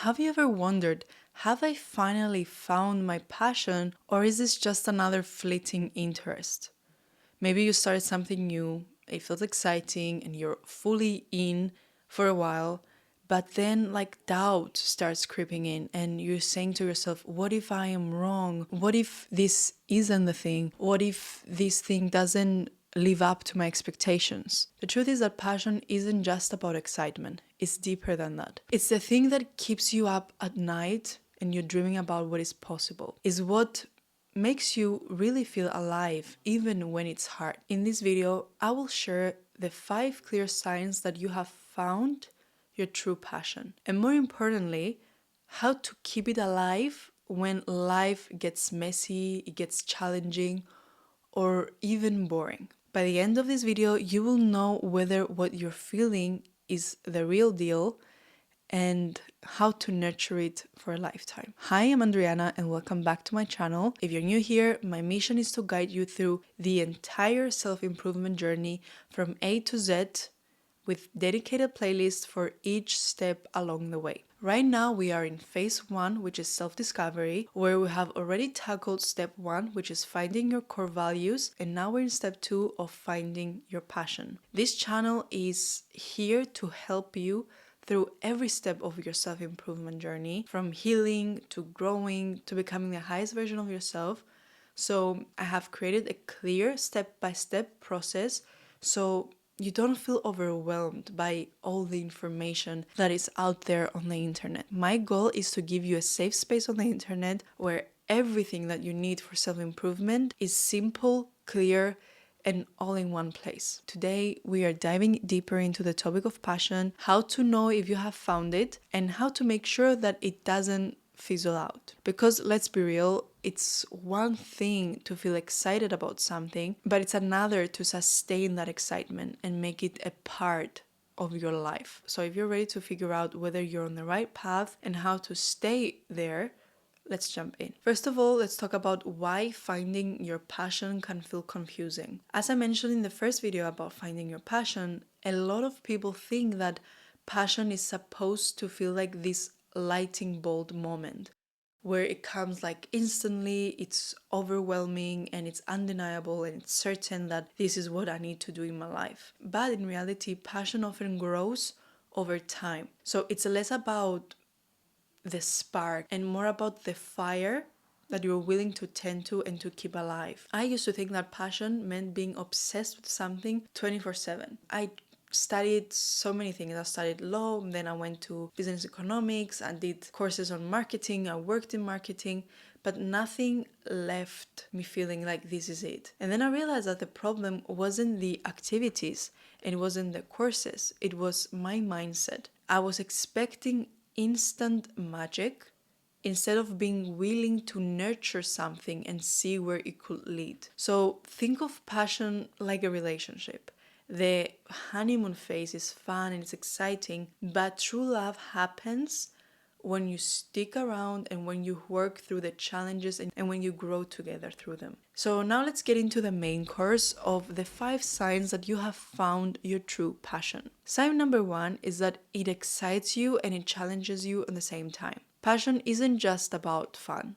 Have you ever wondered, have I finally found my passion, or is this just another fleeting interest? Maybe you started something new, it feels exciting, and you're fully in for a while, but then doubt starts creeping in, and you're saying to yourself, what if I am wrong? What if this isn't the thing? What if this thing doesn't live up to my expectations? The truth is that passion isn't just about excitement, it's deeper than that. It's the thing that keeps you up at night and you're dreaming about what is possible. It's what makes you really feel alive even when it's hard. In this video, I will share the 5 clear signs that you have found your true passion, and more importantly, how to keep it alive when life gets messy, it gets challenging, or even boring. By the end of this video, you will know whether what you're feeling is the real deal and how to nurture it for a lifetime. Hi, I'm Adriana and welcome back to my channel. If you're new here, my mission is to guide you through the entire self-improvement journey from A to Z with dedicated playlists for each step along the way. Right now we are in phase 1, which is self-discovery, where we have already tackled step 1, which is finding your core values, and now we're in step 2 of finding your passion. This channel is here to help you through every step of your self-improvement journey, from healing to growing to becoming the highest version of yourself. So I have created a clear step-by-step process so you don't feel overwhelmed by all the information that is out there on the internet. My goal is to give you a safe space on the internet where everything that you need for self-improvement is simple, clear, and all in one place. Today, we are diving deeper into the topic of passion, how to know if you have found it, and how to make sure that it doesn't fizzle out. Because let's be real, it's one thing to feel excited about something, but it's another to sustain that excitement and make it a part of your life. So if you're ready to figure out whether you're on the right path and how to stay there, let's jump in. First of all, let's talk about why finding your passion can feel confusing. As I mentioned in the first video about finding your passion, a lot of people think that passion is supposed to feel like this lightning bolt moment where it comes instantly, it's overwhelming and it's undeniable and it's certain that this is what I need to do in my life. But in reality, passion often grows over time. So it's less about the spark and more about the fire that you're willing to tend to and to keep alive. I used to think that passion meant being obsessed with something 24/7. I studied so many things. I studied law, then I went to business economics, I did courses on marketing, I worked in marketing, but nothing left me feeling like this is it. And then I realized that the problem wasn't the activities, it wasn't the courses, it was my mindset. I was expecting instant magic instead of being willing to nurture something and see where it could lead. So think of passion like a relationship. The honeymoon phase is fun and it's exciting, but true love happens when you stick around and when you work through the challenges and when you grow together through them. So now let's get into the main course of the 5 signs that you have found your true passion. Sign number 1 is that it excites you and it challenges you at the same time. Passion isn't just about fun.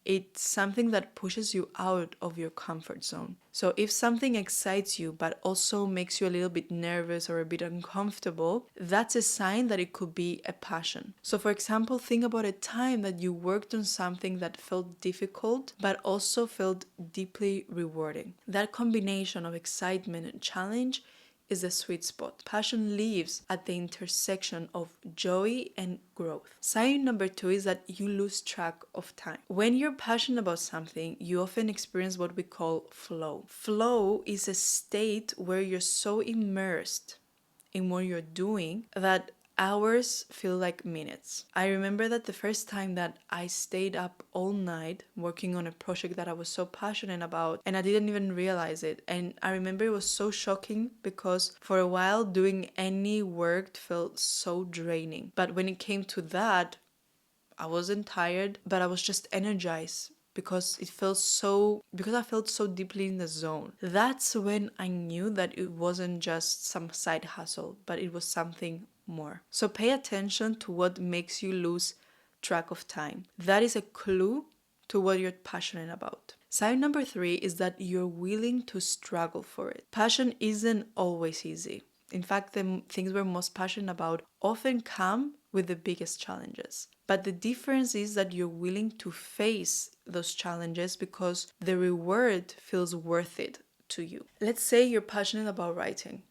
It's something that pushes you out of your comfort zone. So if something excites you but also makes you a little bit nervous or a bit uncomfortable, that's a sign that it could be a passion. So for example, think about a time that you worked on something that felt difficult but also felt deeply rewarding. That combination of excitement and challenge is the sweet spot. Passion lives at the intersection of joy and growth. Sign number 2 is that you lose track of time. When you're passionate about something, you often experience what we call flow. Flow is a state where you're so immersed in what you're doing that hours feel like minutes. I remember that the first time that I stayed up all night working on a project that I was so passionate about and I didn't even realize it. And I remember it was so shocking because for a while doing any work felt so draining. But when it came to that, I wasn't tired, but I was just energized because I felt so deeply in the zone. That's when I knew that it wasn't just some side hustle, but it was something more. So pay attention to what makes you lose track of time. That is a clue to what you're passionate about. Sign number 3 is that you're willing to struggle for it. Passion isn't always easy. In fact, the things we're most passionate about often come with the biggest challenges. But the difference is that you're willing to face those challenges because the reward feels worth it to you. Let's say you're passionate about writing.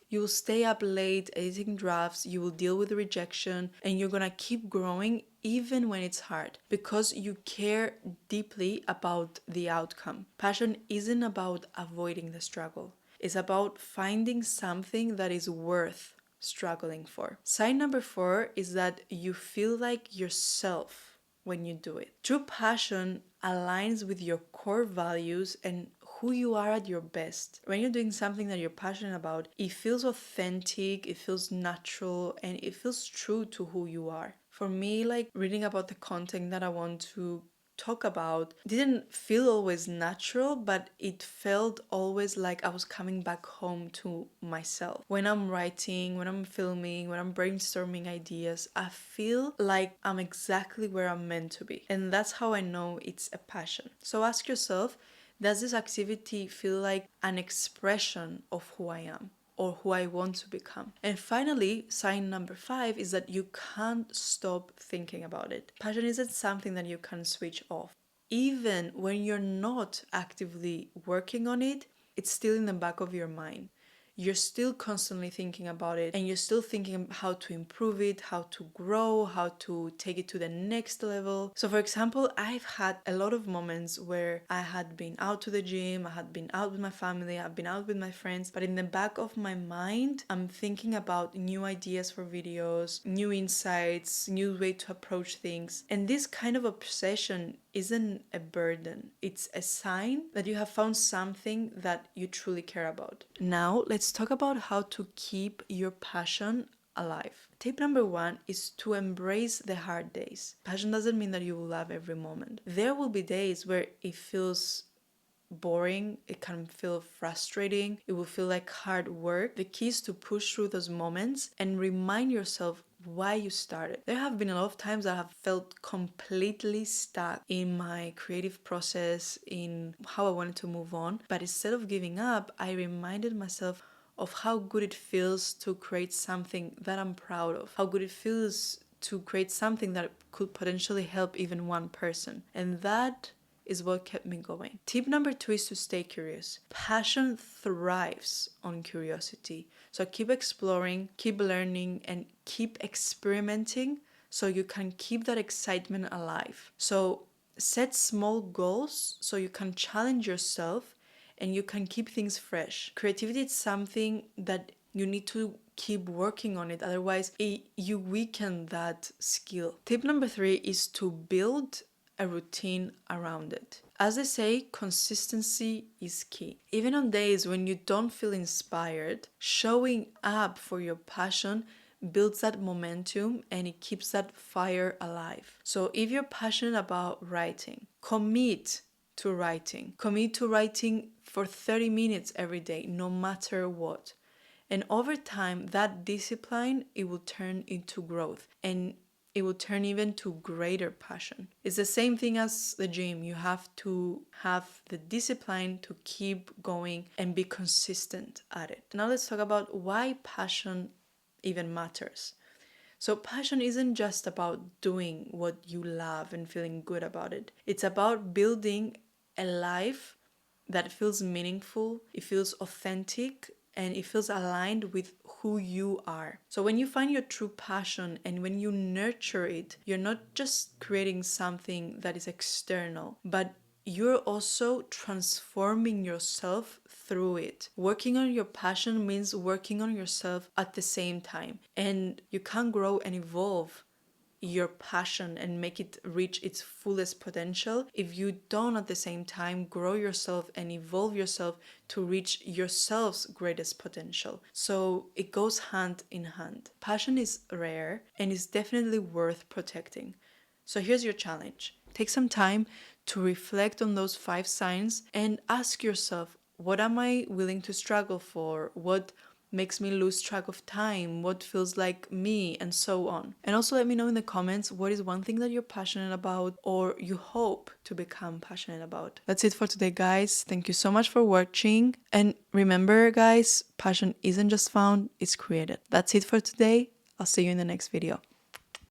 You will stay up late editing drafts, you will deal with rejection, and you're gonna keep growing even when it's hard because you care deeply about the outcome. Passion isn't about avoiding the struggle, it's about finding something that is worth struggling for. Sign number 4 is that you feel like yourself when you do it. True passion aligns with your core values and who you are at your best. When you're doing something that you're passionate about, it feels authentic, it feels natural, and it feels true to who you are. For me, like reading about the content that I want to talk about didn't feel always natural, but it felt always like I was coming back home to myself. When I'm writing, when I'm filming, when I'm brainstorming ideas, I feel like I'm exactly where I'm meant to be. And that's how I know it's a passion. So ask yourself, does this activity feel like an expression of who I am or who I want to become? And finally, sign number 5 is that you can't stop thinking about it. Passion isn't something that you can switch off. Even when you're not actively working on it, it's still in the back of your mind. You're still constantly thinking about it and you're still thinking how to improve it, how to grow, how to take it to the next level. So for example, I've had a lot of moments where I had been out to the gym, I had been out with my family, I've been out with my friends, but in the back of my mind, I'm thinking about new ideas for videos, new insights, new way to approach things. And this kind of obsession isn't a burden. It's a sign that you have found something that you truly care about. Now, let's talk about how to keep your passion alive. Tip number 1 is to embrace the hard days. Passion doesn't mean that you will love every moment. There will be days where it feels boring, it can feel frustrating, it will feel like hard work. The key is to push through those moments and remind yourself why you started. There have been a lot of times that I have felt completely stuck in my creative process, in how I wanted to move on, but instead of giving up, I reminded myself of how good it feels to create something that I'm proud of, how good it feels to create something that could potentially help even one person. And that is what kept me going. Tip number 2 is to stay curious. Passion thrives on curiosity. So keep exploring, keep learning, and keep experimenting so you can keep that excitement alive. So set small goals so you can challenge yourself and you can keep things fresh. Creativity is something that you need to keep working on it, otherwise you weaken that skill. Tip number 3 is to build a routine around it. As they say, consistency is key. Even on days when you don't feel inspired, showing up for your passion builds that momentum and it keeps that fire alive. So if you're passionate about writing, commit to writing. Commit to writing for 30 minutes every day, no matter what. And over time, that discipline, it will turn into growth and it will turn even to greater passion. It's the same thing as the gym. You have to have the discipline to keep going and be consistent at it. Now let's talk about why passion even matters. So passion isn't just about doing what you love and feeling good about it. It's about building a life that feels meaningful, it feels authentic, and it feels aligned with who you are. So when you find your true passion and when you nurture it, you're not just creating something that is external, but you're also transforming yourself through it. Working on your passion means working on yourself at the same time. And you can't grow and evolve your passion and make it reach its fullest potential if you don't at the same time grow yourself and evolve yourself to reach yourself's greatest potential. So it goes hand in hand. Passion is rare and is definitely worth protecting. So here's your challenge. Take some time to reflect on those 5 signs and ask yourself, what am I willing to struggle for? What makes me lose track of time, what feels like me, and so on. And also let me know in the comments what is one thing that you're passionate about or you hope to become passionate about. That's it for today, guys. Thank you so much for watching. And remember, guys, passion isn't just found, it's created. That's it for today. I'll see you in the next video.